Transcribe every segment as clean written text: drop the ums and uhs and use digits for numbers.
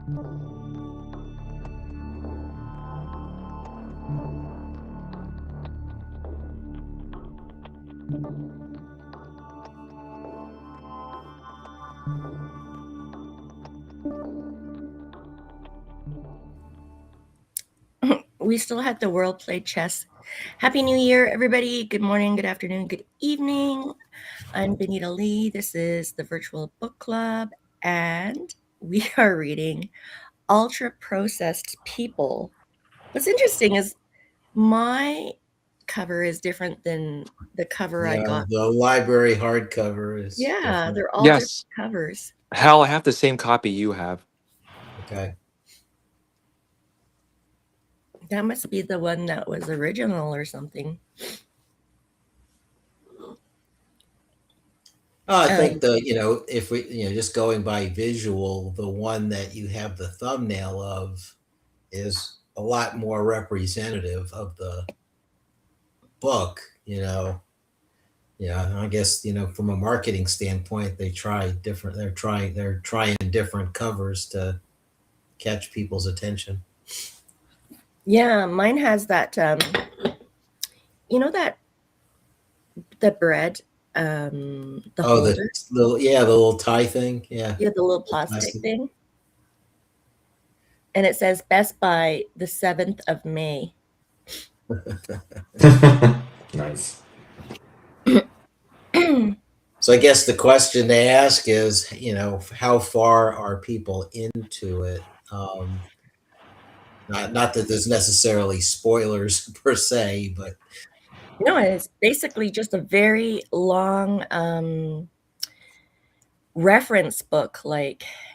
We still had the world play chess. Happy New Year, everybody. Good morning, good afternoon, good evening. I'm Benita Lee. This is the Virtual Book Club, and we are reading Ultra Processed People. What's interesting is my cover is different than the cover I got. The library hardcover is different. They're all Yes. different covers. Hal, I have the same copy you have. Okay. That must be the one that was original or something. I think if we, just going by visual, the one that you have the thumbnail of is a lot more representative of the book, Yeah, I guess, from a marketing standpoint, they're trying different covers to catch people's attention. Yeah, mine has that, that the bread, the holder. the little tie thing. Yeah, the little plastic thing. And it says Best Buy the 7th of May. Nice. So I guess the question to ask is, how far are people into it? Not that there's necessarily spoilers per se, but no, it's basically just a very long reference book,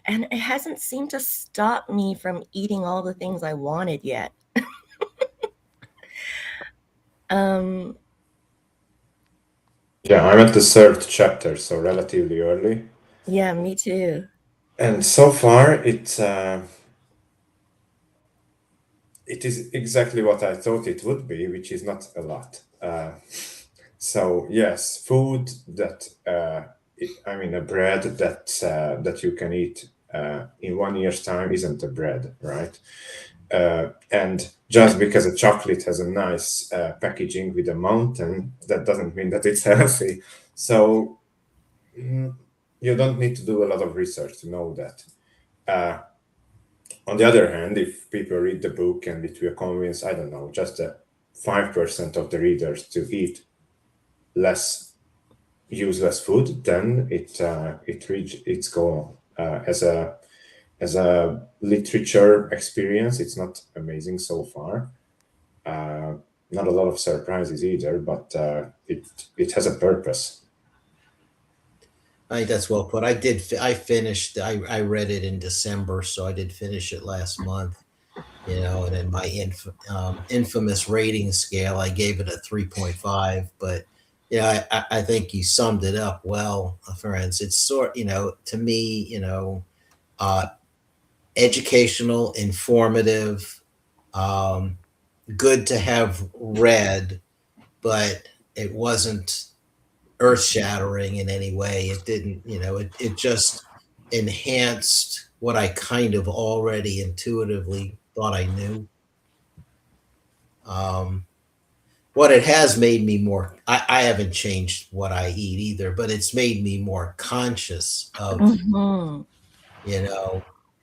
and it hasn't seemed to stop me from eating all the things I wanted yet. Yeah, I'm at the 3rd chapter, so relatively early. Yeah, me too. And so far, it is exactly what I thought it would be, which is not a lot. So yes, food that a bread that you can eat in 1 year's time isn't a bread, right? And just because a chocolate has a nice packaging with a mountain, that doesn't mean that it's healthy. So you don't need to do a lot of research to know that. On the other hand, if people read the book and it will convince, I don't know, just 5% of the readers to eat less useless food, then it reached its goal. As a literature experience, it's not amazing so far. Not a lot of surprises either, but it has a purpose. I think that's well put. I read it in December, so I did finish it last month, and in my infamous rating scale, I gave it a 3.5, but I think you summed it up well, friends. It's to me, educational, informative, good to have read, but it wasn't earth-shattering in any way. It didn't, it just enhanced what I kind of already intuitively thought I knew. What it has made me more, I haven't changed what I eat either, but it's made me more conscious of,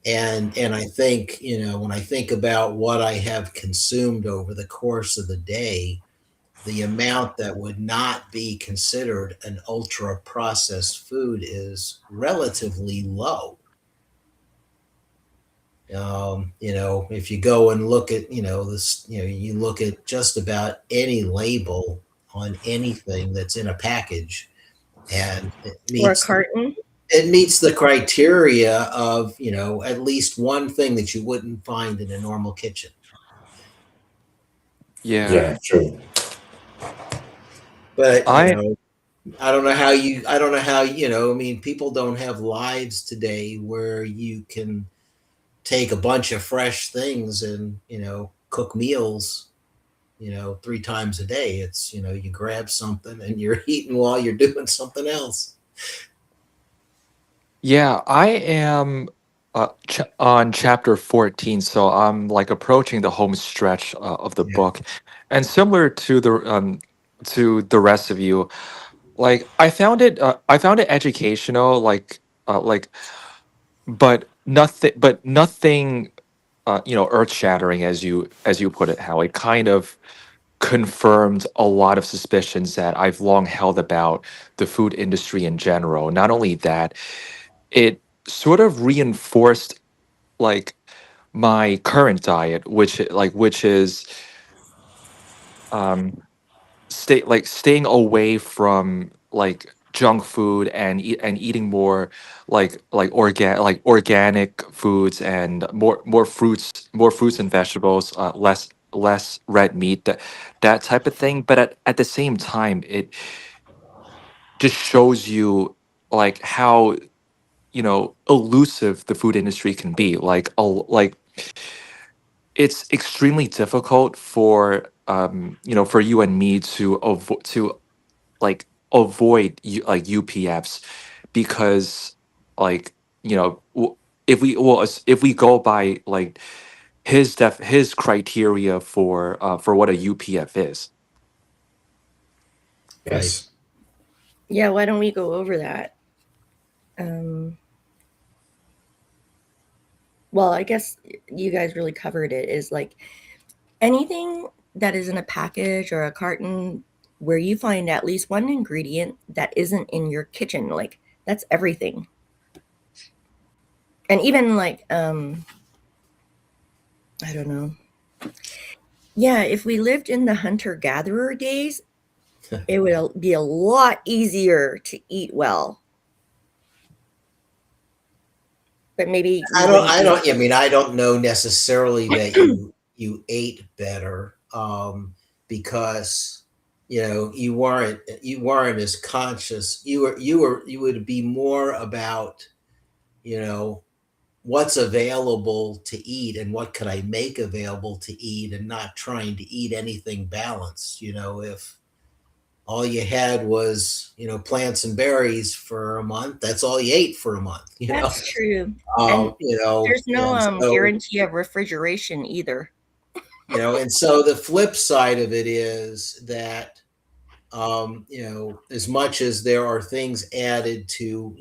and I think, when I think about what I have consumed over the course of the day, the amount that would not be considered an ultra processed food is relatively low. If you go and look at, this, you look at just about any label on anything that's in a package, and or a carton. It meets the criteria of, at least one thing that you wouldn't find in a normal kitchen. Yeah, true. But I don't know how people don't have lives today where you can take a bunch of fresh things and, cook meals, 3 times a day. It's, you grab something and you're eating while you're doing something else. Yeah, I am on chapter 14, so I'm like approaching the home stretch of the Yeah. book, and similar to the rest of you, like I found it educational, like but nothing earth shattering, as you put it, how it kind of confirmed a lot of suspicions that I've long held about the food industry in general. Not only that, it sort of reinforced like my current diet, which is um staying away from like junk food and eating more organic foods and more fruits and vegetables, less red meat, that type of thing. But at the same time, it just shows you like how elusive the food industry can be. Like it's extremely difficult for you and me to like avoid UPFs, because like if we go by like his criteria for what a UPF is. Right. Yes. Yeah, why don't we go over that? Um, well, I guess you guys really covered it. Is like anything that is in a package or a carton where you find at least one ingredient that isn't in your kitchen, like that's everything. And even like I don't know. Yeah, if we lived in the hunter gatherer days, it would be a lot easier to eat well. But maybe we wouldn't eat. I mean, I don't know necessarily that you ate better, because you weren't as conscious. You would be more about, you know, what's available to eat and what could I make available to eat, and not trying to eat anything balanced. If all you had was, plants and berries for a month, that's all you ate for a month. That's true. And there's no And so, guarantee of refrigeration either. and so the flip side of it is that, as much as there are things added to,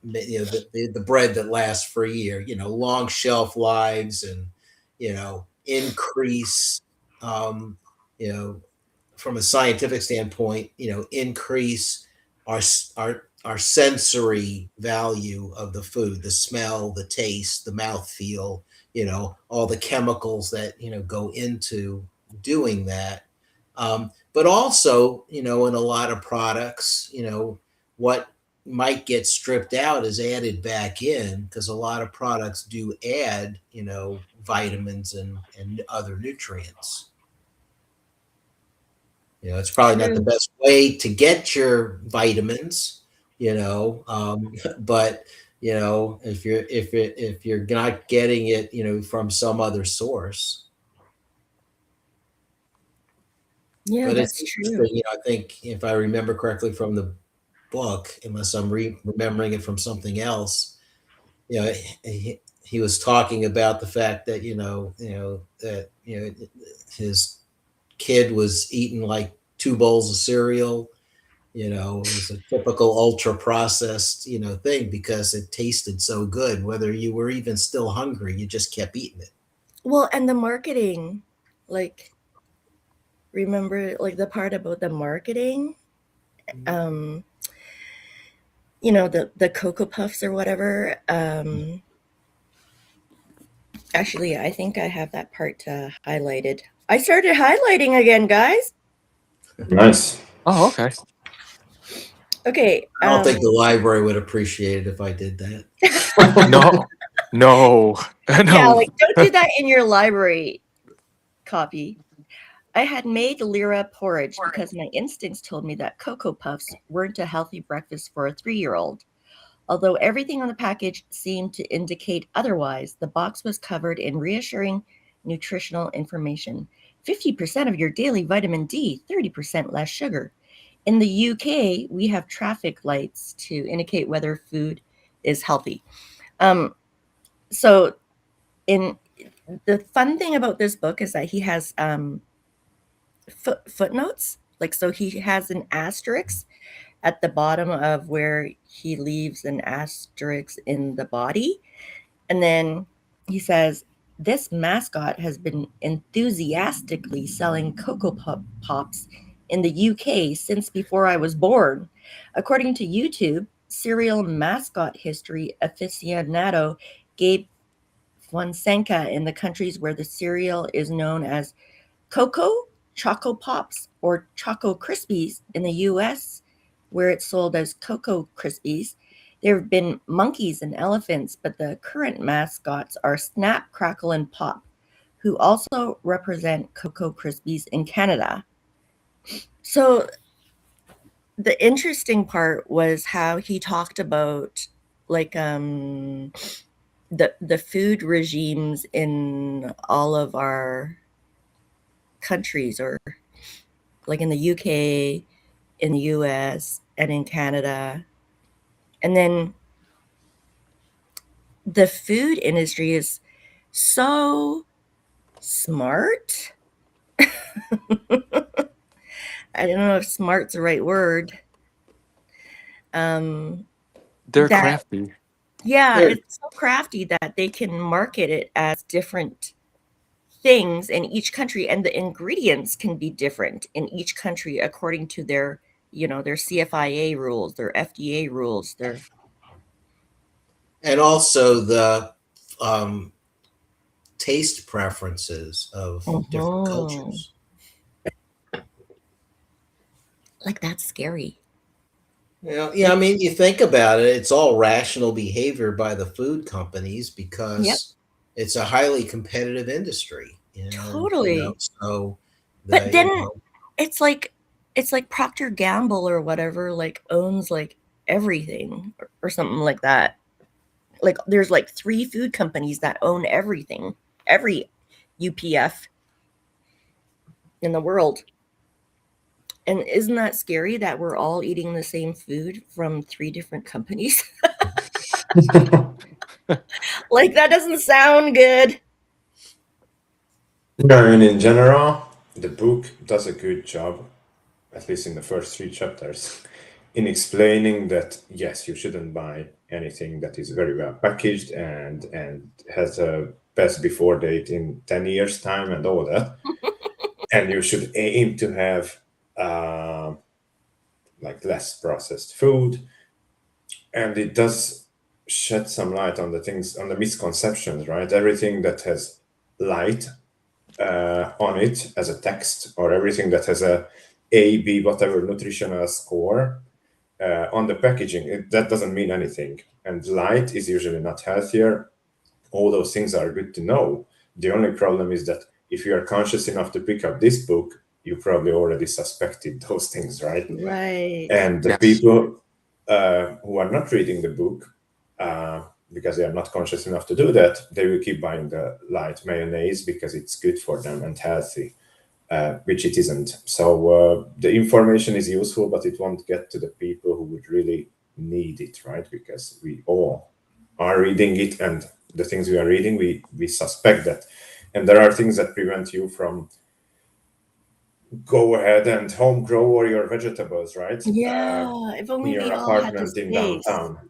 the bread that lasts for a year, long shelf lives, and, increase, um, you know, from a scientific standpoint, increase our our sensory value of the food, the smell, the taste, the mouth feel, all the chemicals that go into doing that. But also, in a lot of products, what might get stripped out is added back in, because a lot of products do add, vitamins and other nutrients. It's probably not the True. best way to get your vitamins, but if you're not getting it, from some other source. Yeah, But it's that's true. interesting. I think, if I remember correctly from the book, unless I'm remembering it from something else, he was talking about the fact that that his kid was eating like 2 bowls of cereal. It was a typical ultra processed, thing, because it tasted so good. Whether you were even still hungry, you just kept eating it. Well, and the marketing, like remember like the part about the marketing? Um, the Cocoa Puffs or whatever. Actually, I think I have that part highlighted. I started highlighting again, guys. Nice. Oh, okay. Okay. I don't think the library would appreciate it if I did that. No, no, Yeah, no. like don't do that in your library copy. I had made Lyra porridge because my instincts told me that Cocoa Puffs weren't a healthy breakfast for a 3-year-old. Although everything on the package seemed to indicate otherwise, the box was covered in reassuring nutritional information. 50% of your daily vitamin D, 30% less sugar. In the UK, we have traffic lights to indicate whether food is healthy. Um, So in the fun thing about this book is that he has footnotes. Like, so he has an asterisk at the bottom of where he leaves an asterisk in the body. And then he says, this mascot has been enthusiastically selling Pops in the UK since before I was born. According to YouTube, cereal mascot history aficionado Gabe Fonseca in the countries where the cereal is known as Cocoa, Choco Pops, or Choco Krispies in the US, where it's sold as Cocoa Krispies. There have been monkeys and elephants, but the current mascots are Snap, Crackle, and Pop, who also represent Cocoa Krispies in Canada. So the interesting part was how he talked about like the food regimes in all of our countries, or like in the UK, in the US, and in Canada. And then the food industry is so smart. I don't know if smart's the right word. They're That, crafty. yeah, There, it's so crafty that they can market it as different things in each country, and the ingredients can be different in each country according to their, their CFIA rules, their FDA rules, their and also the um, taste preferences of different Mhm. cultures. Like, that's scary. Yeah, I mean, you think about it, it's all rational behavior by the food companies Yep, because it's a highly competitive industry, and totally. so But the then it's like Procter Gamble or whatever, like, owns, like, everything or something like that. Like, there's, like, 3 food companies that own everything, every UPF in the world. And isn't that scary that we're all eating the same food from 3 different companies? Like, that doesn't sound good. Yeah, I mean, in general, the book does a good job, at least in the first 3 chapters, in explaining that yes, you shouldn't buy anything that is very well packaged and has a best before date in 10 years time and all that, and you should aim to have like less processed food, and it does shed some light on the things, on the misconceptions, right? Everything that has light on it as a text, or everything that has a B whatever nutritional score on the packaging, that doesn't mean anything. And light is usually not healthier. All those things are good to know. The only problem is that if you are conscious enough to pick up this book, you probably already suspected those things, right? Right. And the Yes. people who are not reading the book, because they are not conscious enough to do that, they will keep buying the light mayonnaise because it's good for them and healthy, which it isn't. So the information is useful, but it won't get to the people who would really need it, right? Because we all are reading it, and the things we are reading, we suspect that. And there are things that prevent you from go ahead and home grow all your vegetables, right? Yeah, if In only your we all had the apartment in space. downtown.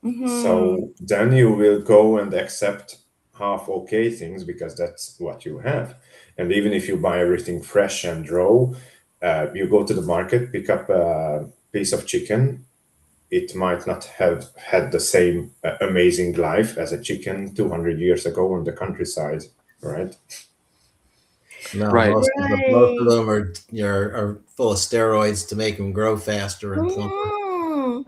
Mhm. So then you will go and accept half okay things because that's what you have. And even if you buy everything fresh and raw, you go to the market, pick up a piece of chicken. It might not have had the same amazing life as a chicken 200 years ago on the countryside, right? No, Right. most of Right. them are full of steroids to make them grow faster and plumper. Mhm.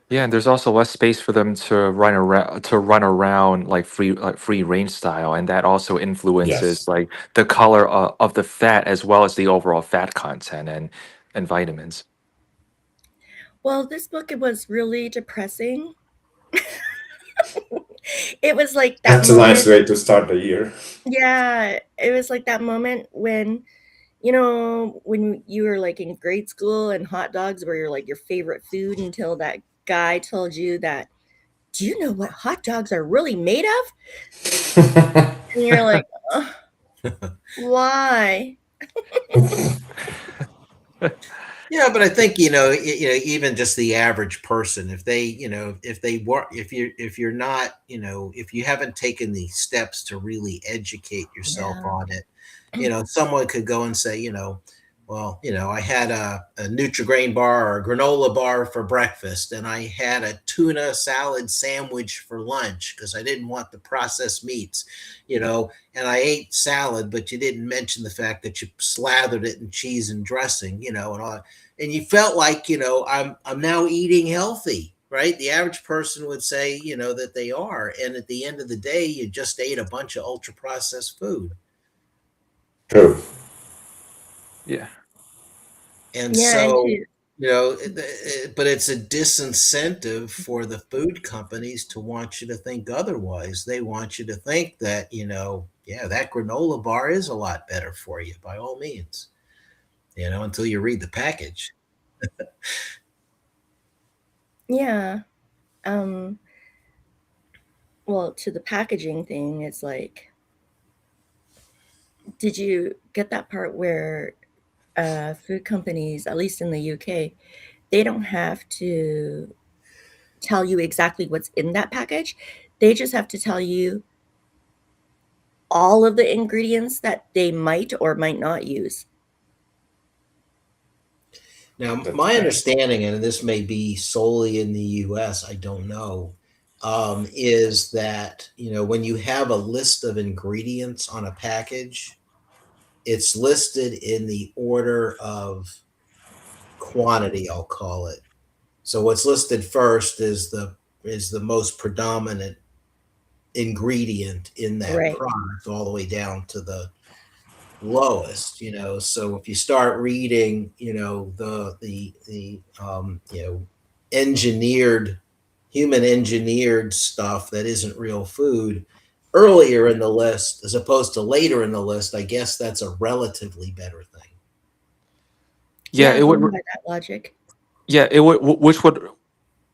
Yeah, and there's also less space for them to run around like free range style, and that also influences Yes. like the color of the fat as well as the overall fat content and vitamins. Well, this book, it was really depressing. It was like that That's a nice moment. way to start the year. Yeah, it was like that moment when, when you were like in grade school and hot dogs were your favorite food until that guy told you that do you know what hot dogs are really made of? And you're like, "Ugh, why?" Yeah, but I think even just the average person, if they if they work, if you're not, if you haven't taken the steps to really educate yourself Yeah. on it, someone could go and say, well, I had a Nutri-Grain bar or a granola bar for breakfast, and I had a tuna salad sandwich for lunch because I didn't want the processed meats, and I ate salad, but you didn't mention the fact that you slathered it in cheese and dressing, and all, and you felt like, I'm now eating healthy, right? The average person would say, that they are, and at the end of the day, you just ate a bunch of ultra processed food. True. Yeah. And Yeah, and so, to but it's a disincentive for the food companies to want you to think otherwise. They want you to think that, yeah, that granola bar is a lot better for you by all means, until you read the package. yeah, um, well, to the packaging thing, it's like, did you get that part where food companies, at least in the UK, they don't have to tell you exactly what's in that package. They just have to tell you all of the ingredients that they might or might not use. Now, That's my right. understanding, and this may be solely in the US, I don't know, is that, when you have a list of ingredients on a package, it's listed in the order of quantity, I'll call it. So what's listed first is the most predominant ingredient in that Right. product all the way down to the lowest, so if you start reading, the engineered, human engineered stuff that isn't real food earlier in the list as opposed to later in the list, I guess that's a relatively better thing. Yeah, Yeah, it would. going by that logic. Yeah, it would, which would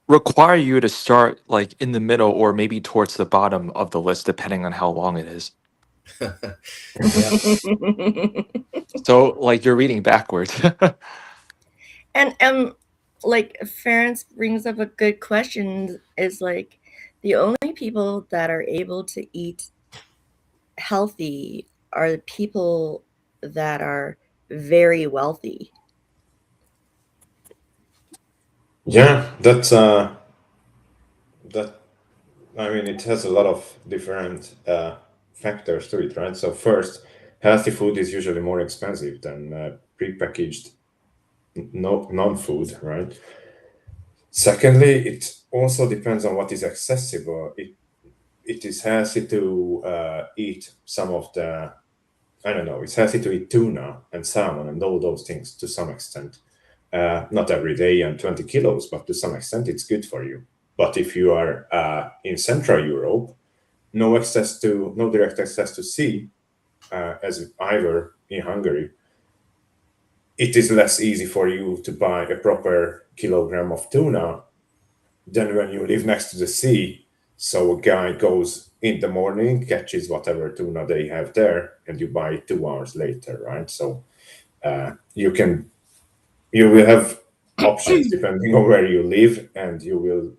require you to start like in the middle or maybe towards the bottom of the list, depending on how long it is. Yeah. So, like, you're reading backwards. And like Ference brings up a good question, is like the only people that are able to eat healthy are the people that are very wealthy. Yeah, that. I mean, it has a lot of different factors to it, right? So first, healthy food is usually more expensive than prepackaged no non-food, right? Secondly, it also depends on what is accessible. It is healthy to eat some of the, I don't know, it's healthy to eat tuna and salmon and all those things to some extent. Not every day and 20 kilos, but to some extent it's good for you. But if you are in Central Europe, no direct access to sea, as either in Hungary, it is less easy for you to buy a proper kilogram of tuna than when you live next to the sea. So a guy goes in the morning, catches whatever tuna they have there, and you buy it 2 hours later, right? So you will have options depending on where you live, and you will.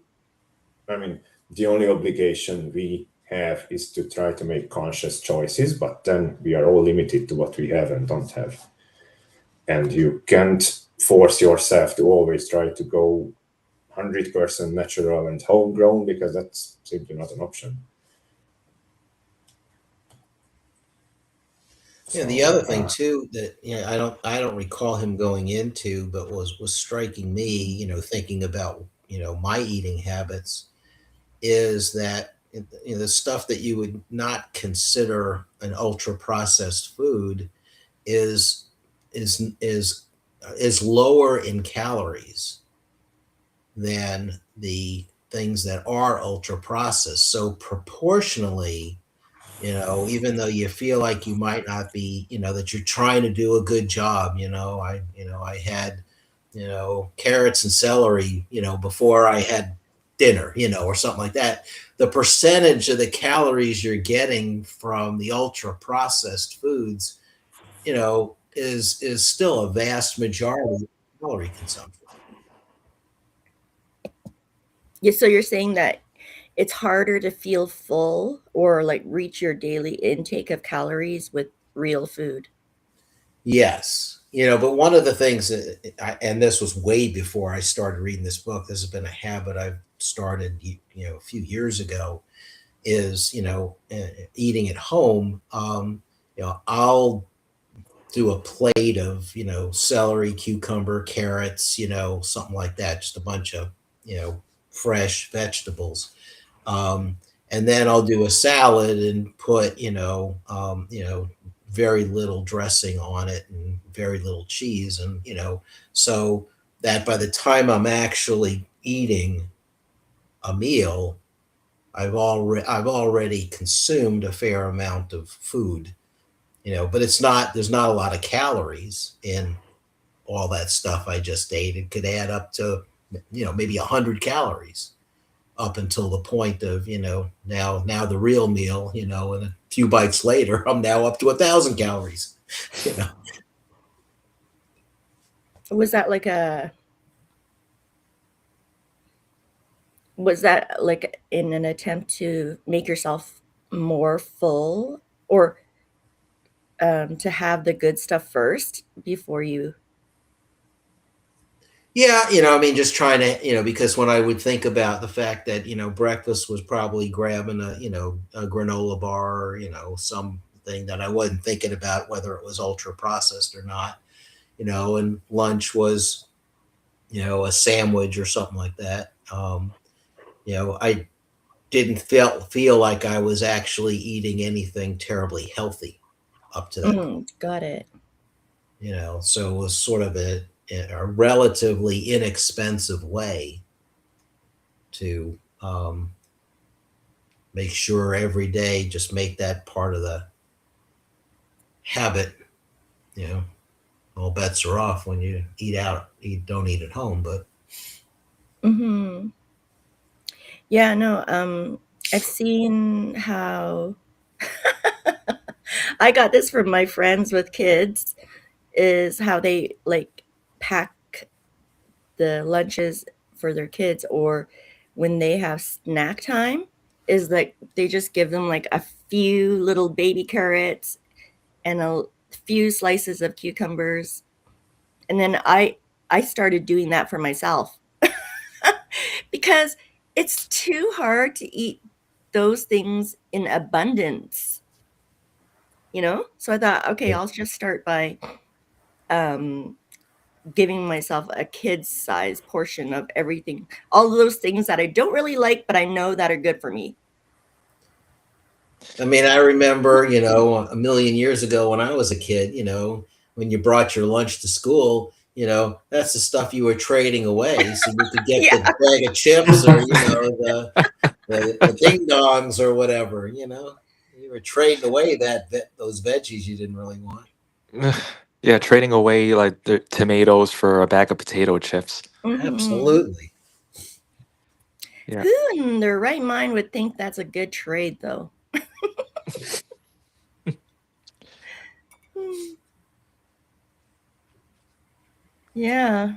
I mean, the only obligation we have is to try to make conscious choices, but then we are all limited to what we have and don't have. And you can't force yourself to always try to go 100% natural and homegrown because that's simply not an option. Yeah, So the other thing too that I don't recall him going into, but was striking me, thinking about my eating habits, is that the stuff that you would not consider an ultra processed food is is is lower in calories than the things that are ultra processed. So proportionally, even though you feel like you might not be, that you're trying to do a good job, I had, carrots and celery, before I had dinner, or something like that. The percentage of the calories you're getting from the ultra processed foods, is still a vast majority of calorie consumption. Yeah, so you're saying that it's harder to feel full or like reach your daily intake of calories with real food. Yes. But one of the things and this was way before I started reading this book, this has been a habit I've started, a few years ago, is, eating at home. I'll do a plate of, celery, cucumber, carrots, something like that, just a bunch of, fresh vegetables. Um, and then I'll do a salad and put, very little dressing on it and very little cheese. And, so that by the time I'm actually eating a meal, I've already consumed a fair amount of food, but there's not a lot of calories in all that stuff I just ate. It could add up to, maybe 100 calories up until the point of, now the real meal, and a few bites later, I'm now up to 1,000 calories, you know. Was that like a was that like in an attempt to make yourself more full or to have the good stuff first before you Yeah, I mean, just trying to, because when I would think about the fact that, breakfast was probably grabbing a granola bar, or, something that I wasn't thinking about whether it was ultra processed or not, and lunch was, a sandwich or something like that. I didn't feel like I was actually eating anything terribly healthy up to that point. got it. So it was sort of a relatively inexpensive way to make sure every day, just make that part of the habit. You know, all bets are off when you eat out. Don't eat at home, but Mhm. Yeah, no, I've seen how I got this from my friends with kids is how they like pack the lunches for their kids or when they have snack time is like they just give them like a few little baby carrots and a few slices of cucumbers and then I started doing that for myself because it's too hard to eat those things in abundance, you know? So I thought, okay, I'll just start by um, giving myself a kid's size portion of everything, all of those things that I don't really like, but I know that are good for me. I mean, I remember, a million years ago when I was a kid, when you brought your lunch to school, that's the stuff you were trading away. So you could get Yeah. the bag of chips or, the ding dongs or whatever, you were trading away those veggies you didn't really want. Yeah, trading away like the tomatoes for a bag of potato chips. Mhm. Absolutely. Yeah. Who in their right mind would think that's a good trade, though? Yeah.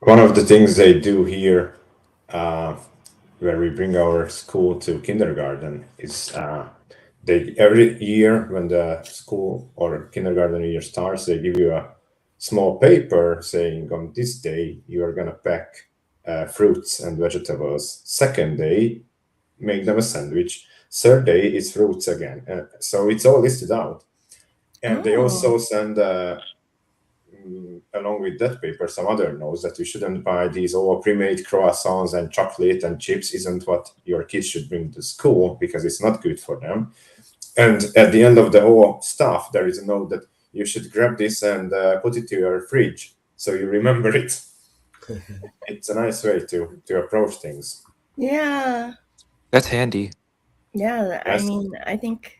One of the things they do here, uh, where we bring our school to kindergarten, is they every year when the school or kindergarten year starts, they give you a small paper saying on this day you are gonna pack fruits and vegetables. Second day, make them a sandwich. Third day is fruits again. So it's all listed out. And they Oh. also send along with that paper some other notes that you shouldn't buy these all pre-made croissants and chocolate and chips isn't what your kids should bring to school because it's not good for them. And at the end of the whole stuff, there is a note that you should grab this and put it to your fridge so you remember it. It's a nice way to approach things. Yeah. That's handy. Yeah. I Yes. mean, I think,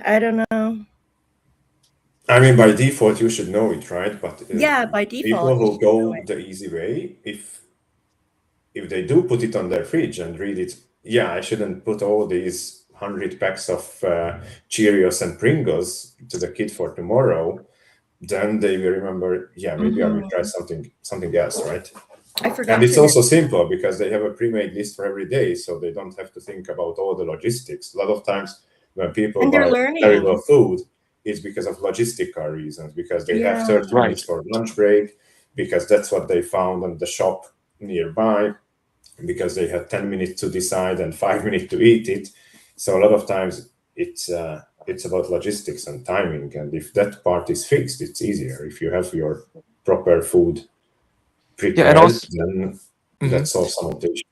I don't know. I mean, by default, you should know it, right? But Yeah, by people default, you who should know go it. the easy way, if if they do put it on their fridge and read it, yeah, I shouldn't put all these 100 packs of Cheerios and Pringles to the kid for tomorrow. Then they will remember, yeah, maybe I will try something else, right? I And forgot it's to. also simple because they have a pre-made list for every day, so they don't have to think about all the logistics. A lot of times when people And they're buy terrible learning. food, it's because of logistical reasons, because they have Yeah. 30 Right. minutes for lunch break, because that's what they found on the shop nearby, because they had 10 minutes to decide and 5 minutes to eat it. So a lot of times it's about logistics and timing. And if that part is fixed, it's easier. If you have your proper food Yeah, and prepared, also, then mhm. that solves some of the issues.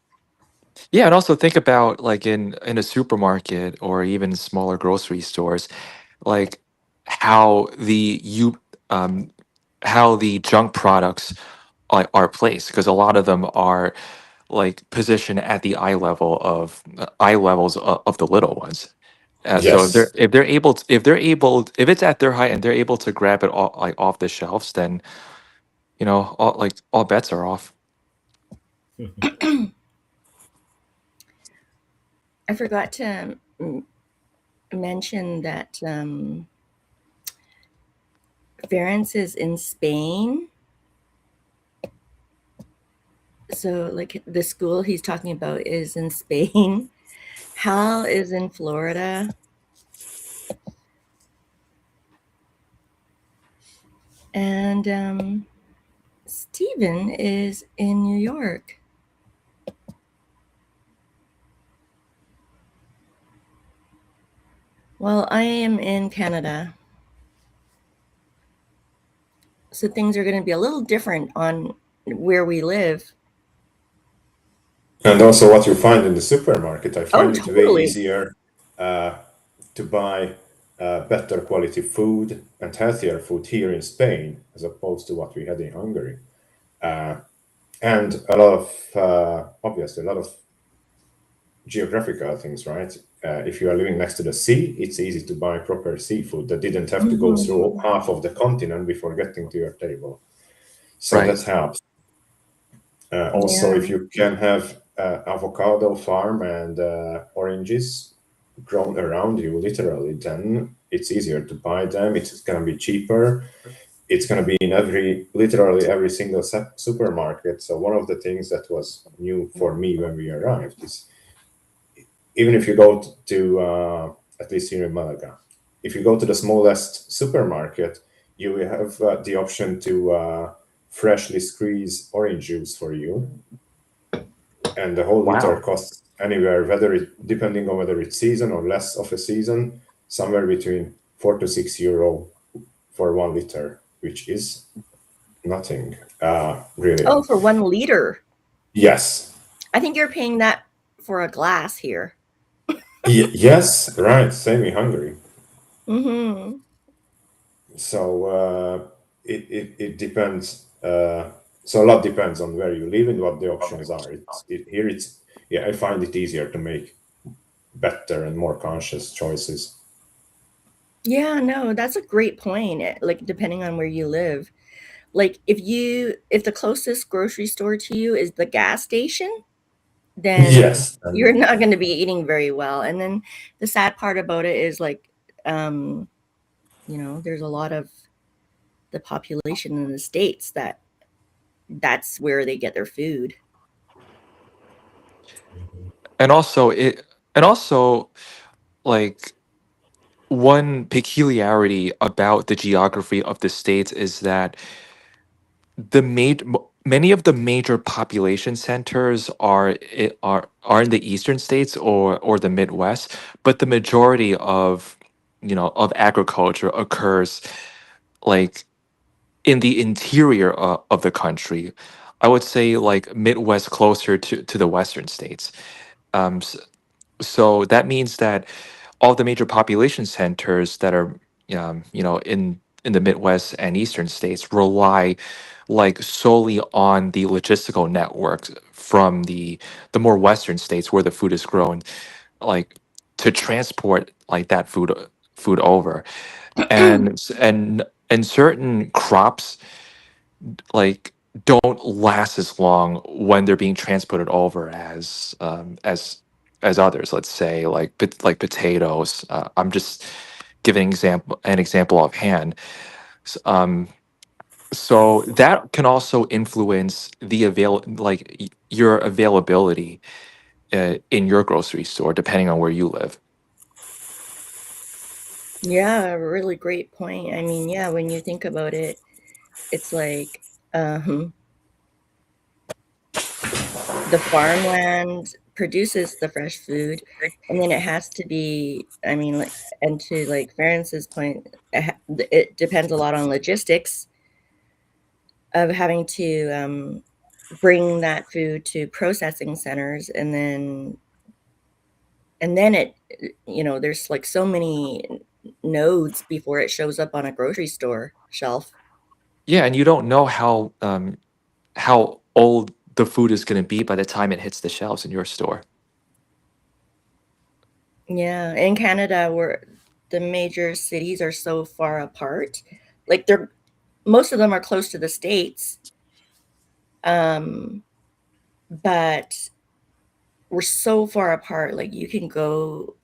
Yeah, and also think about like in a supermarket or even smaller grocery stores, like how um how the junk products are placed, because a lot of them are like positioned at the eye levels of the little ones. So Yes. if it's at their height and they're able to grab it all, like off the shelves, then all bets are off. I forgot to mention that Ferenc is in Spain. So, like, the school he's talking about is in Spain. Hal is in Florida. And Stephen is in New York. Well, I am in Canada. So things are going to be a little different on where we live. And also what you find in the supermarket, I Oh, find it way totally. easier uh, to buy better quality food and healthier food here in Spain as opposed to what we had in Hungary. Uh, and a lot of, obviously, a lot of geographical things, right? If you are living next to the sea, it's easy to buy proper seafood that didn't have to go through Mhm. half of the continent before getting to your table. So Right. that helps. Also, Yeah. if you can have avocado farm and oranges grown around you, literally, then it's easier to buy them. It's going to be cheaper. It's going to be in literally every single supermarket. So one of the things that was new for me when we arrived is even if you go to at least here in Malaga, if you go to the smallest supermarket, you will have the option to freshly squeeze orange juice for you, and the whole liter Wow. costs anywhere, whether it depending on whether it's season or less of a season, somewhere between €4 to €6 for 1 liter, which is nothing, really. Oh, for 1 liter. Yes. I think you're paying that for a glass here. Yes, right. Same in Hungary. Mm-hmm. So it depends. So a lot depends on where you live and what the options are. Here it's, yeah, I find it easier to make better and more conscious choices. Yeah, no, that's a great point. Like, depending on where you live. Like, if the closest grocery store to you is the gas station, then Yes, you're and not going to be eating very well. And then the sad part about it is, like, um, there's a lot of the population in the States that's where they get their food. And also like one peculiarity about the geography of the states is that many of the major population centers are in the eastern states or the Midwest, but the majority of agriculture occurs like in the interior of the country. I would say like Midwest closer to the western states. Um, s- so that means that all the major population centers that are in the Midwest and eastern states rely like solely on the logistical networks from the more western states where the food is grown, like to transport like that food over. And certain crops, like don't last as long when they're being transported over as others. Let's say like potatoes. I'm just giving an example offhand. S- Um, so that can also influence the your availability in your grocery store, depending on where you live. Yeah, really great point. I mean, yeah, when you think about it, it's like the farmland produces the fresh food, and then it has to be, I mean, like, and to like Ference's point, it depends a lot on logistics of having to bring that food to processing centers, and then it, there's like so many nodes before it shows up on a grocery store shelf. Yeah, and you don't know how old the food is going to be by the time it hits the shelves in your store. Yeah, in Canada, where the major cities are so far apart, like they're most of them are close to the states, um, but we're so far apart. Like you can go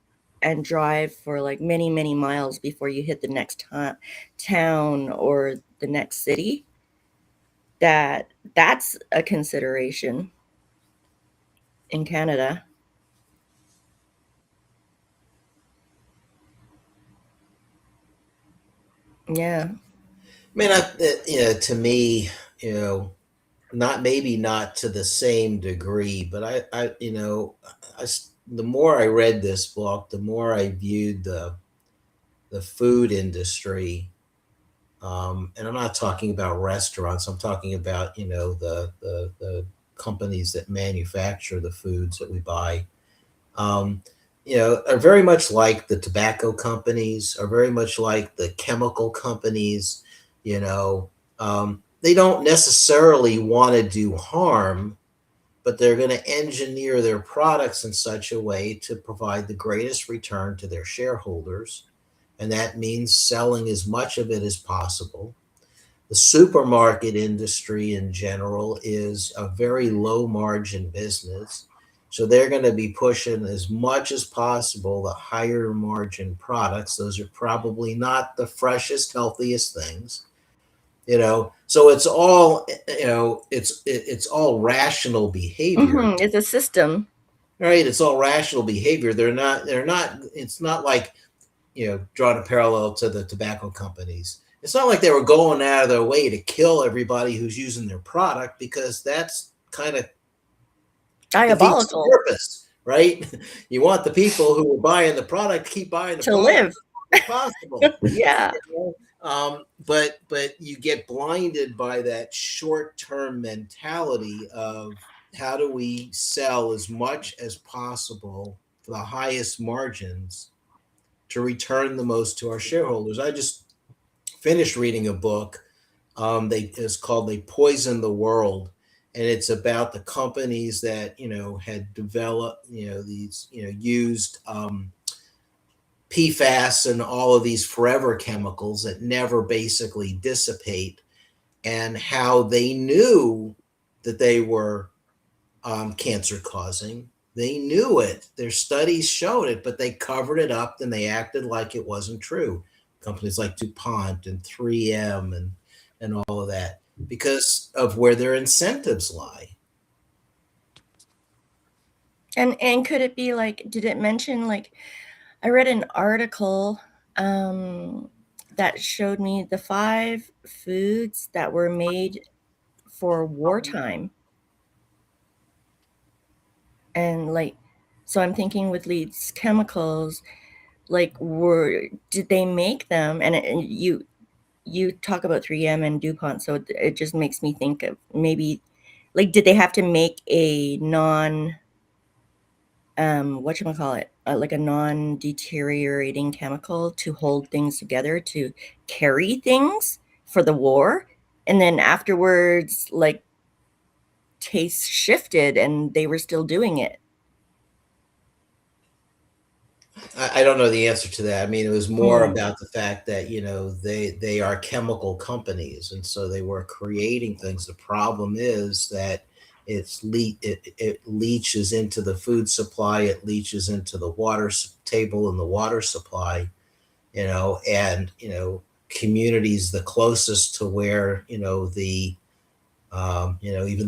and drive for like many, many miles before you hit the next town or the next city. That's a consideration in Canada. Yeah. I mean, to me, you know, not maybe not to the same degree, but the more I read this book, the more I viewed the food industry. And I'm not talking about restaurants. I'm talking about the companies that manufacture the foods that we buy. Um, are very much like the tobacco companies, are very much like the chemical companies. They don't necessarily want to do harm, but they're going to engineer their products in such a way to provide the greatest return to their shareholders. And that means selling as much of it as possible. The supermarket industry in general is a very low margin business. So they're going to be pushing as much as possible the higher margin products. Those are probably not the freshest, healthiest things. So it's all it's all rational behavior, It's a system. right? It's all rational behavior. They're not it's not like, drawing a parallel to the tobacco companies. It's not like they were going out of their way to kill everybody who's using their product, because that's kind of defeats the Diabolical. purpose, right? You want the people who are buying the product to keep buying the To product live. as possible. Yeah. But you get blinded by that short-term mentality of how do we sell as much as possible for the highest margins to return the most to our shareholders. I just finished reading a book. It's called "They Poison the World," and it's about the companies that had developed these used PFAS and all of these forever chemicals that never basically dissipate, and how they knew that they were cancer causing. They knew it. Their studies showed it, but they covered it up and they acted like it wasn't true. Companies like DuPont and 3M and all of that, because of where their incentives lie. And could it be like, did it mention, like, I read an article that showed me the 5 foods that were made for wartime. And like, so I'm thinking with these chemicals, like, did they make them? And you talk about 3M and DuPont, so it just makes me think of maybe, like, did they have to make a whatchamacallit, like a non-deteriorating chemical to hold things together, to carry things for the war, and then afterwards, like, taste shifted and they were still doing it. I don't know the answer to that. I mean, it was more Hmm. about the fact that they are chemical companies, and so they were creating things. The problem is that it leaches into the food supply, it leaches into the water table and the water supply. And communities the closest to where even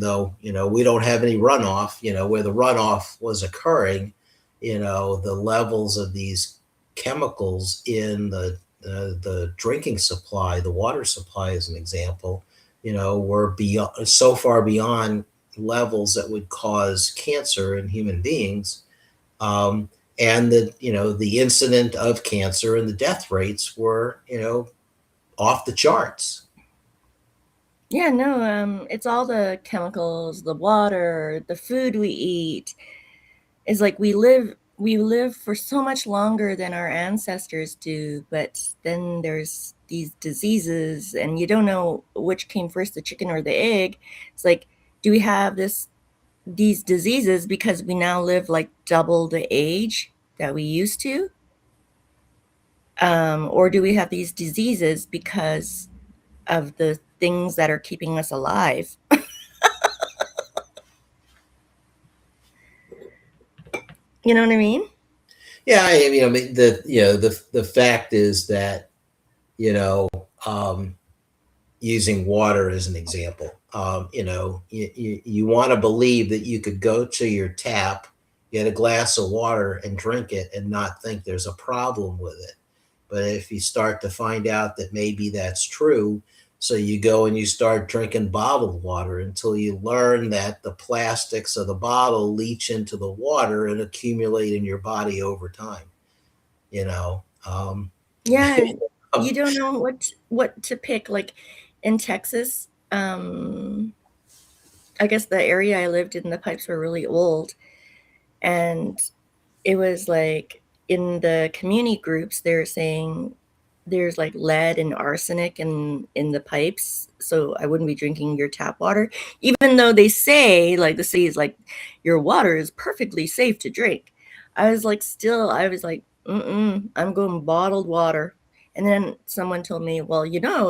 though we don't have any runoff, where the runoff was occurring, the levels of these chemicals in the drinking supply, the water supply, as an example, were beyond so far beyond levels that would cause cancer in human beings. Um, and the incident of cancer and the death rates were off the charts. Yeah, no, it's all the chemicals, the water, the food we eat. Is like we live for so much longer than our ancestors do, but then there's these diseases and you don't know which came first, the chicken or the egg. It's like, do we have these diseases because we now live like double the age that we used to? Or do we have these diseases because of the things that are keeping us alive? You know what I mean? Yeah, I mean the fact is that you know um, using water as an example, you want to believe that you could go to your tap, get a glass of water, and drink it, and not think there's a problem with it. But if you start to find out that maybe that's true, so you go and you start drinking bottled water until you learn that the plastics of the bottle leach into the water and accumulate in your body over time. You know, Yeah, um, you don't know what to pick. Like in Texas, I guess the area I lived in, the pipes were really old, and it was like in the community groups they're saying there's like lead and arsenic in the pipes, so I wouldn't be drinking your tap water, even though they say, like, the city is like, your water is perfectly safe to drink. I was like, mm-mm, I'm going bottled water. And then someone told me, well,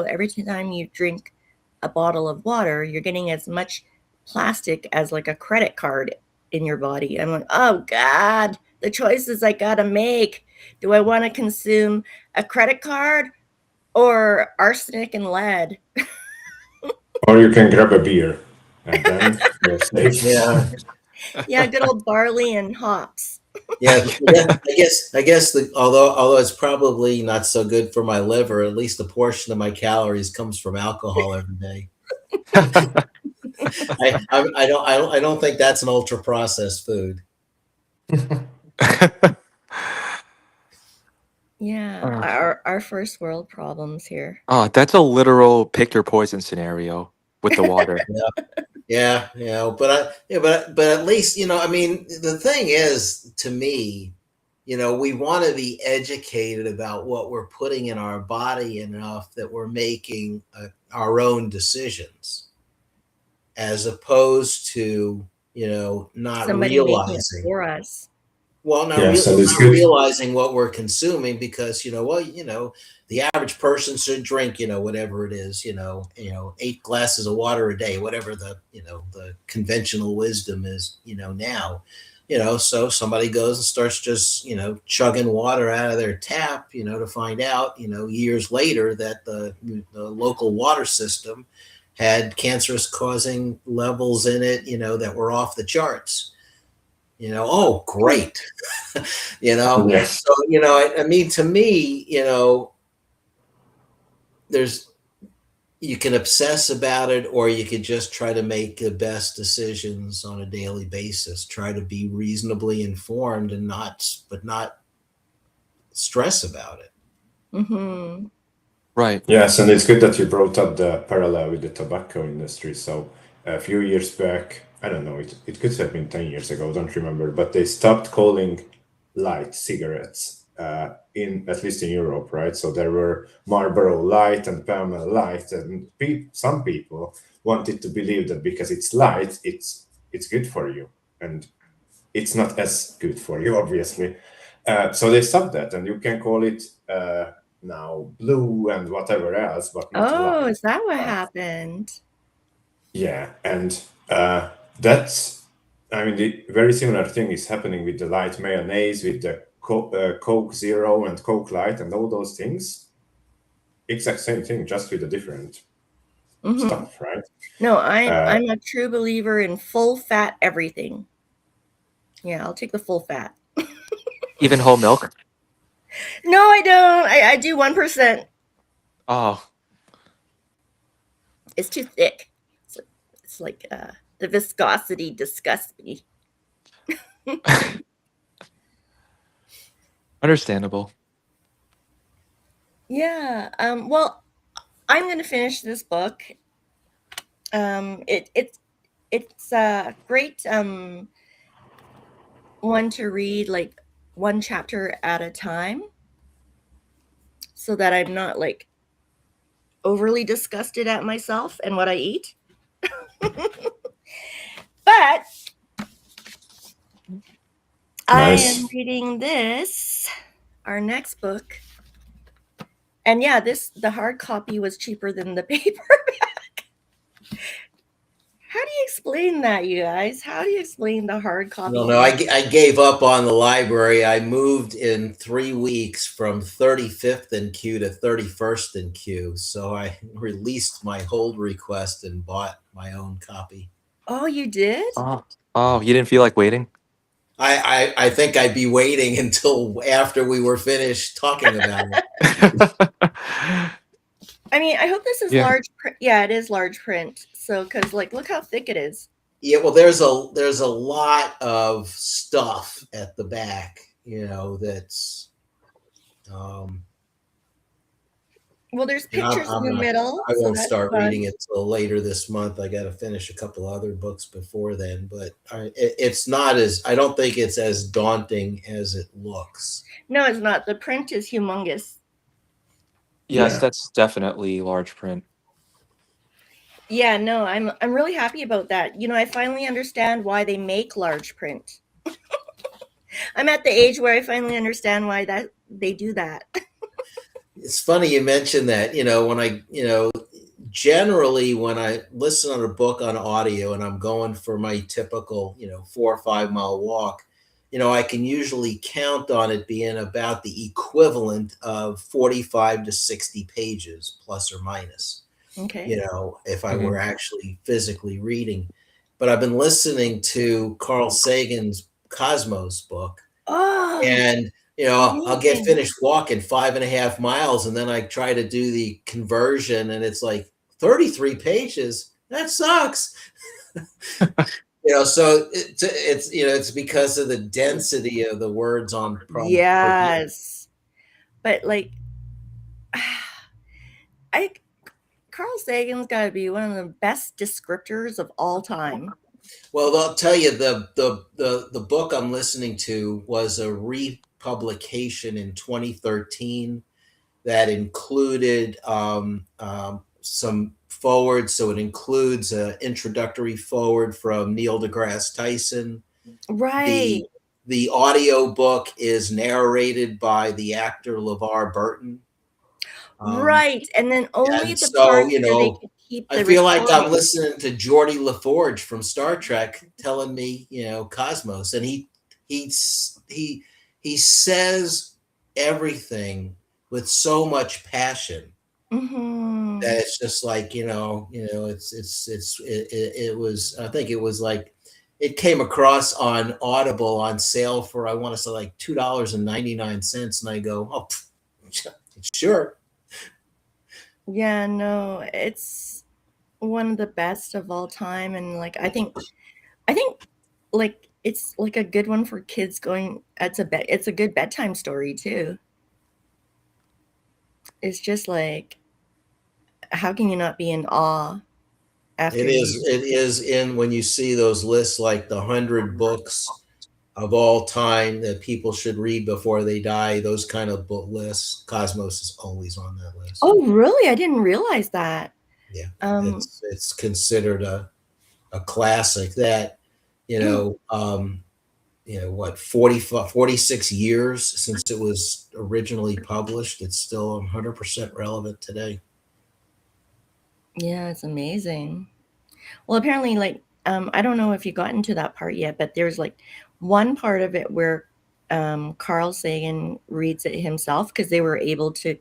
every time you drink a bottle of water, you're getting as much plastic as like a credit card in your body. I'm like, oh God, the choices I gotta make. Do I want to consume a credit card or arsenic and lead? Or you can grab a beer, and then you're safe. yeah, Yeah, good old barley and hops. yeah, yeah. I guess although it's probably not so good for my liver, at least a portion of my calories comes from alcohol every day. I don't think that's an ultra processed food. Yeah, Uh, our first world problems here. that's a literal pick your poison scenario with the water. Yeah, but at least I mean, the thing is, to me, we want to be educated about what we're putting in our body enough that we're making our own decisions, as opposed to not Somebody making it realizing. for us. Well, not Yes, and it's not good. realizing what we're consuming, because the average person should drink whatever it is, 8 glasses of water a day, whatever the conventional wisdom is now. So somebody goes and starts just chugging water out of their tap, to find out years later that the local water system had cancerous causing levels in it, that were off the charts. Oh, great. Yeah. So I mean, to me, there's you can obsess about it, or you could just try to make the best decisions on a daily basis, try to be reasonably informed, and not stress about it. Mm-hmm. Right. Yes, and it's good that you brought up the parallel with the tobacco industry. So a few years back, I don't know, it could have been 10 years ago, don't remember, but they stopped calling light cigarettes, in at least in Europe, right? So there were Marlboro Light and Pall Light, and some people wanted to believe that because it's light, it's good for you, and it's not as good for you, obviously. So they stopped that, and you can call it now blue and whatever else, but not Oh, light. is that what happened? Yeah, and that's, I mean, the very similar thing is happening with the light mayonnaise, with the Coke Zero and Coke Light and all those things. Exact same thing, just with a different stuff, right? No, I'm a true believer in full fat everything. Yeah, I'll take the full fat. Even whole milk? No, I don't. I do 1%. Oh, It's too thick. It's like the viscosity disgusts me. understandable. Yeah. Well, I'm going to finish this book. It's a great one to read, like one chapter at a time, so that I'm not like overly disgusted at myself and what I eat. But I am reading this, our next book. And yeah, the hard copy was cheaper than the paperback. How do you explain that, you guys? How do you explain the hard copy? No, I gave up on the library. I moved in 3 weeks from 35th in queue to 31st in queue. So I released my hold request and bought my own copy. Oh, you did? Oh, you didn't feel like waiting? I think I'd be waiting until after we were finished talking about it. I mean, I hope this is large print. Yeah, it is large print. So, because like, look how thick it is. Yeah, well, there's a lot of stuff at the back, that's. Well, there's pictures in the middle. I won't start reading it till later this month. I got to finish a couple other books before then, but it's not as, I don't think it's as daunting as it looks. No, it's not. The print is humongous. Yes, that's definitely large print. Yeah, no, I'm really happy about that. I finally understand why they make large print. I'm at the age where I finally understand why that they do that. It's funny you mentioned that. Generally when I listen on a book on audio and I'm going for my typical, 4 or 5 mile walk, I can usually count on it being about the equivalent of 45 to 60 pages, plus or minus. Okay. If I were actually physically reading. But I've been listening to Carl Sagan's Cosmos book. Oh, and I'll get finished walking 5.5 miles, and then I try to do the conversion, and it's like 33 pages. That sucks. So it's because of the density of the words on. Yes, but like, Carl Sagan's got to be one of the best descriptors of all time. Well, I'll tell you, the book I'm listening to was a republication in 2013 that included some forward. So it includes an introductory forward from Neil deGrasse Tyson. Right. The audio book is narrated by the actor LeVar Burton. Right, and then only the part where they could keep the I feel like I'm listening to Geordie LaForge from Star Trek telling me, Cosmos, and he says everything with so much passion that it's just like, it was, I think it was like, it came across on Audible on sale for, I want to say like $2.99, and I go, oh, sure. Yeah, no, it's one of the best of all time, and like I think like it's like a good one for kids going it's a good bedtime story too. It's just like, how can you not be in awe after it is in when you see those lists, like the 100 books of all time that people should read before they die, those kind of book lists, Cosmos is always on that list. Oh, really? I didn't realize that. Yeah. It's considered a classic that, 46 years since it was originally published. It's still 100% relevant today. Yeah, it's amazing. Well, apparently, like, I don't know if you got into that part yet, but there's like one part of it where Carl Sagan reads it himself because they were able to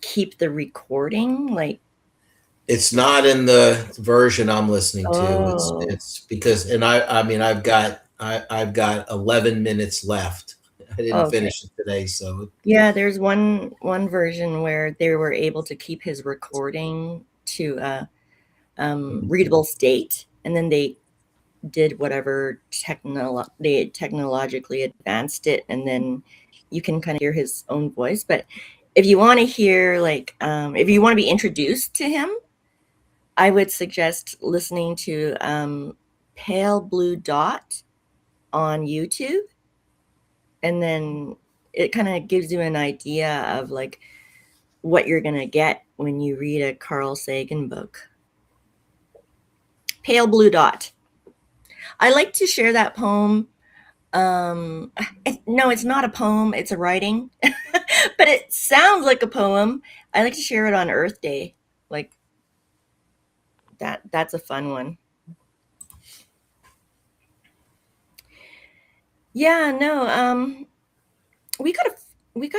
keep the recording. Like, It's not in the version I'm listening to. oh, It's because, and I mean, I've got 11 minutes left. I didn't okay. finish it today, so Yeah, there's one version where they were able to keep his recording to a readable state, and then they did whatever they technologically advanced it, and then you can kind of hear his own voice. But if you want to hear, like, if you want to be introduced to him, I would suggest listening to Pale Blue Dot on YouTube, and then it kind of gives you an idea of like what you're gonna get when you read a Carl Sagan book. Pale Blue Dot. I like to share that poem. No, it's not a poem, it's a writing, but it sounds like a poem. I like to share it on Earth Day. Like that's a fun one. Yeah, no, we got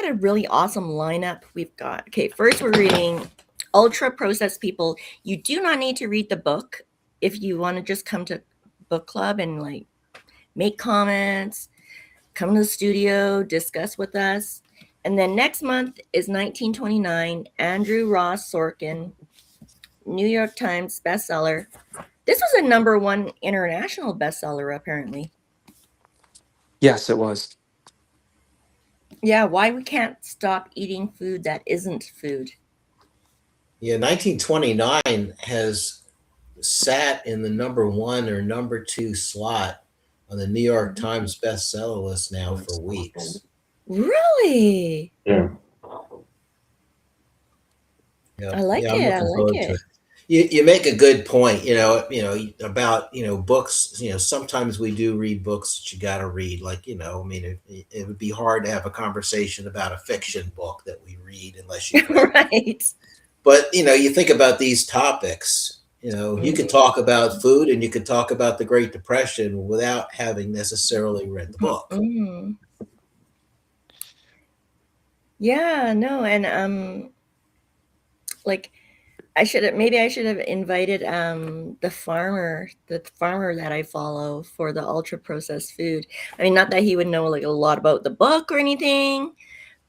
a really awesome lineup. We've got, okay, first we're reading Ultra Processed People. You do not need to read the book if you want to just come to book club and like make comments, come to the studio, discuss with us. And then next month is 1929, Andrew Ross Sorkin, New York Times bestseller. This was a #1 international bestseller, apparently. Yes, it was. Yeah, Why We Can't Stop Eating Food That Isn't Food. yeah, 1929 has sat in the #1 or #2 slot on the New York Times bestseller list now for weeks. Really? Yeah. Yep. I like Yeah, I'm it. I looking like forward to it. it. You make a good point, about, books. Sometimes we do read books that you got to read. Like, I mean, it would be hard to have a conversation about a fiction book that we read unless you've read. Right. But, you think about these topics, you could talk about food and you could talk about the Great Depression without having necessarily read the book. Mm. Yeah, no, and like I should have invited the farmer that I follow for the ultra processed food. I mean, not that he would know like a lot about the book or anything,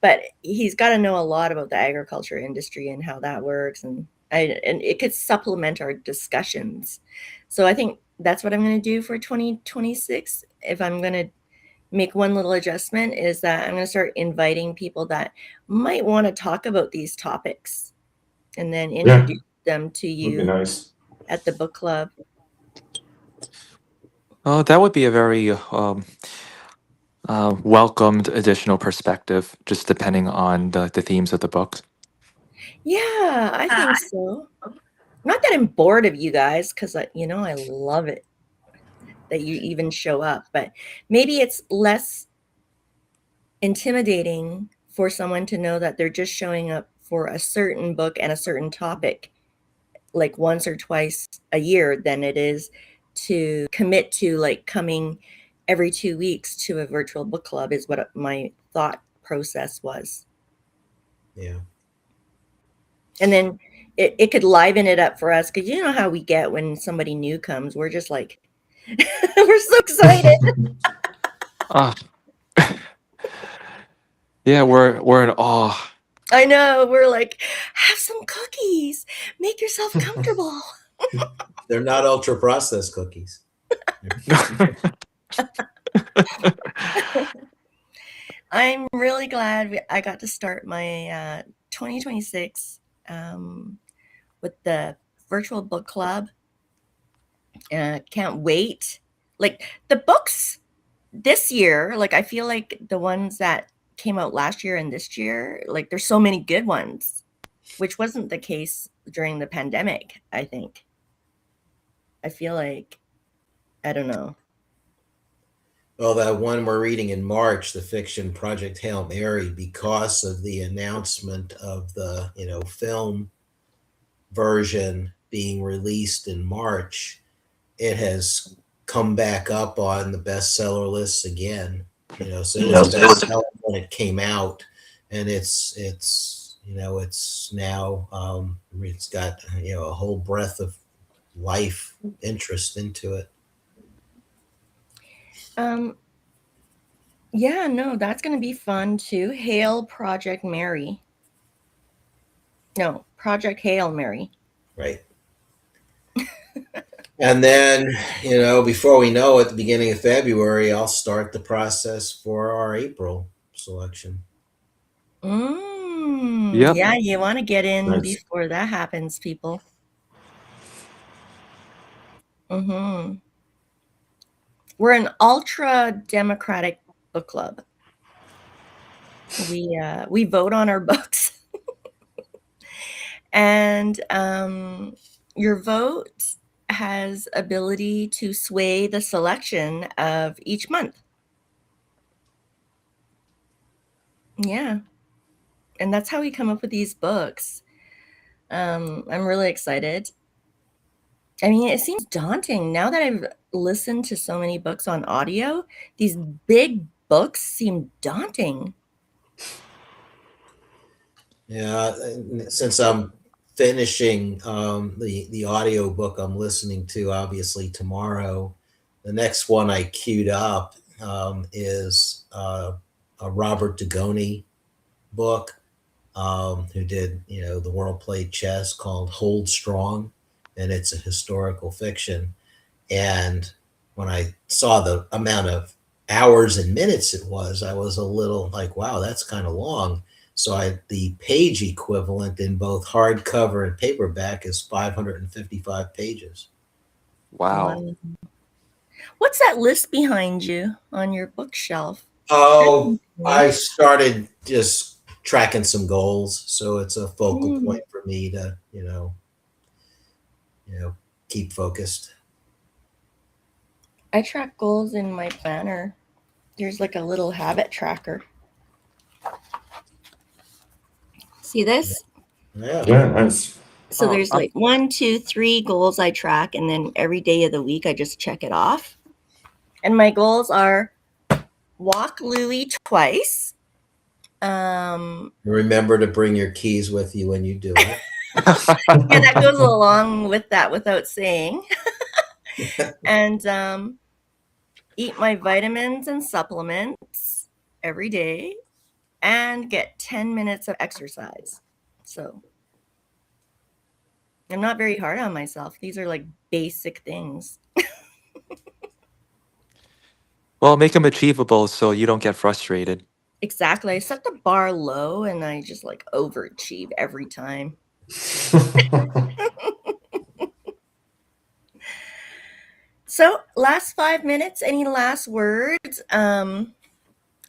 but he's got to know a lot about the agriculture industry and how that works, and it could supplement our discussions. So I think that's what I'm going to do for 2026. If I'm going to make one little adjustment, is that I'm going to start inviting people that might want to talk about these topics, and then introduce them to Would be you nice. at the book club. Oh, that would be a very welcomed additional perspective, just depending on the themes of the books. Yeah, I think so. Not that I'm bored of you guys, because I love it that you even show up, but maybe it's less intimidating for someone to know that they're just showing up for a certain book and a certain topic like once or twice a year than it is to commit to like coming every 2 weeks to a virtual book club, is what my thought process was. Yeah. And then it could liven it up for us, because you know how we get when somebody new comes. We're just like, we're so excited. Ah, yeah, we're in awe. I know. We're like, have some cookies. Make yourself comfortable. They're not ultra processed cookies. I'm really glad I got to start my 2026 with the virtual book club. Can't wait. Like the books this year, like I feel like the ones that came out last year and this year, like there's so many good ones, which wasn't the case during the pandemic, I think. I feel like, I don't know. Well, that one we're reading in March, the fiction Project Hail Mary, because of the announcement of the film version being released in March, it has come back up on the bestseller lists again. So it was a bestseller when it came out, and it's now it's got a whole breadth of life interest into it. Yeah, no, that's going to be fun too. Hail Project Mary. No, Project Hail Mary. Right. And then, before we know it, the beginning of February, I'll start the process for our April selection. Yep. Yeah, you want to get in Nice. before that happens, people. We're an ultra democratic book club. We vote on our books. And your vote has ability to sway the selection of each month. Yeah. And that's how we come up with these books. I'm really excited. I mean, it seems daunting now that I've listened to so many books on audio. These big books seem daunting. Yeah, since I'm finishing the audio book I'm listening to, obviously tomorrow, the next one I queued up is a Robert Dugoni book, who did the World Played Chess, called Hold Strong, and it's a historical fiction. And when I saw the amount of hours and minutes it was, I was a little like, wow, that's kind of long. So the page equivalent in both hardcover and paperback is 555 pages. Wow. What's that list behind you on your bookshelf? Oh, I started just tracking some goals, so it's a focal point for me to, keep focused. I track goals in my planner. There's like a little habit tracker. See this? Yeah. Nice. So there's like 1, 2, 3 goals I track, and then every day of the week I just check it off. And my goals are walk Louie twice. Remember to bring your keys with you when you do it. Yeah, that goes along with that without saying. And eat my vitamins and supplements every day and get 10 minutes of exercise. So I'm not very hard on myself. These are like basic things. Well, make them achievable so you don't get frustrated. Exactly. I set the bar low and I just like overachieve every time. So last 5 minutes, any last words?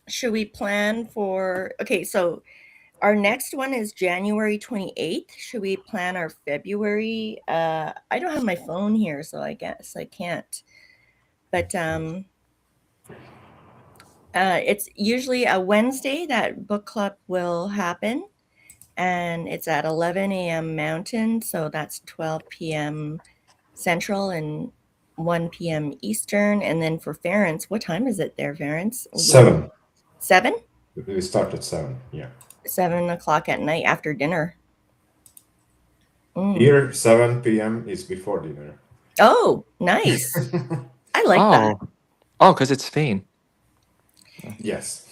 Should we plan for, okay, so our next one is January 28th. Should we plan our February? I don't have my phone here, so I guess I can't. But it's usually a Wednesday that book club will happen. And it's at 11 a.m. Mountain, so that's 12 p.m. Central and 1 p.m. Eastern. And then for Ference, what time is it there, Ference? 7. 7? We start at 7. Yeah. 7 o'clock at night after dinner. Here, 7 p.m. is before dinner. Oh, nice. I like that. Oh, because it's Spain. Yes.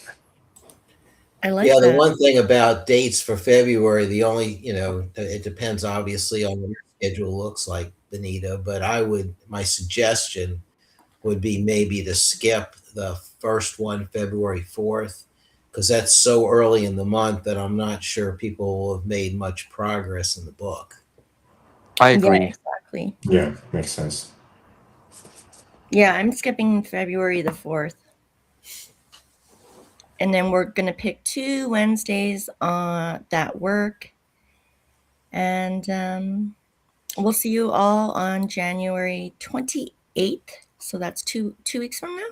I like Yeah, that. the one thing about dates for February, the only, it depends obviously on what your schedule looks like, Benita, but my suggestion would be maybe to skip the first one, February 4th, because that's so early in the month that I'm not sure people will have made much progress in the book. I agree. Yeah, exactly. Yeah, makes sense. Yeah, I'm skipping February the 4th. And then we're going to pick 2 Wednesdays that work. And we'll see you all on January 28th. So that's two weeks from now.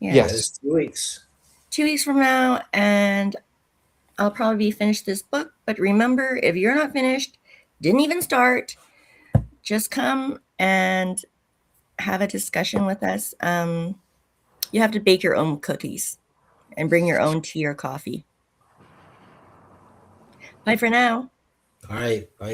Yeah. Yes. It's 2 weeks. 2 weeks from now, and I'll probably be finished this book. But remember, if you're not finished, didn't even start, just come and have a discussion with us. You have to bake your own cookies and bring your own tea or coffee. Bye for now. All right. Bye.